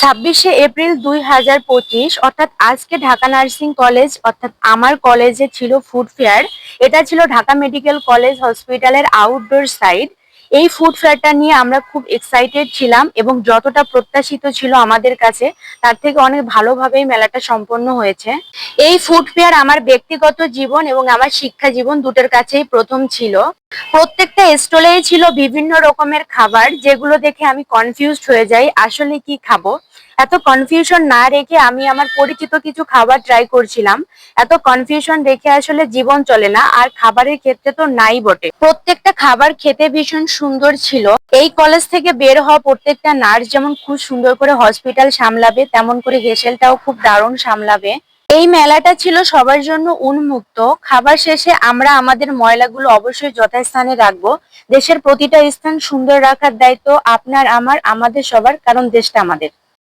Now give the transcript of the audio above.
26শে April 2025 অর্থাৎ আজকে Dhaka nursing college অর্থাৎ আমার কলেজে ছিল ফুড ফেয়ার। এটা ছিল ঢাকা মেডিকেল কলেজ হসপিটালের আউটডোর সাইড। এই ফুড ফেয়ারটা নিয়ে আমরা খুব এক্সাইটেড ছিলাম এবং যতটা প্রত্যাশিত ছিল আমাদের কাছে তার থেকে অনেক ভালোভাবেই মেলাটা সম্পন্ন হয়েছে। এই ফুড ফেয়ার আমার ব্যক্তিগত জীবন এবং আমার শিক্ষা জীবন দুটোর কাছেই প্রথম ছিল। প্রত্যেকটা স্টলেই ছিল বিভিন্ন রকমের খাবার, যেগুলো দেখে আমি কনফিউজড হয়ে যাই আসলে কি খাবো। এত কনফিউশন না রেখে আমি আমার পরিচিত কিছু খাবার ট্রাই করছিলাম। এত কনফিউশন রেখে আসলে জীবন চলে না, আর খাবারের ক্ষেত্রে তো নাই বটে। প্রত্যেকটা খাবার খেতে ভীষণ সুন্দর ছিল। এই কলেজ থেকে বের হওয়া প্রত্যেকটা নার্স যেমন খুব সুন্দর করে হসপিটাল সামলাবে, তেমন করে হেসেলটাও খুব দারুণ সামলাবে। এই মেলাটা ছিল সবার জন্য উন্মুক্ত। খাবার শেষে আমরা আমাদের ময়লাগুলো অবশ্যই যথাস্থানে রাখবো। দেশের প্রতিটা স্থান সুন্দর রাখার দায়িত্ব আপনার, আমার, আমাদের সবার, কারণ দেশটা আমাদের।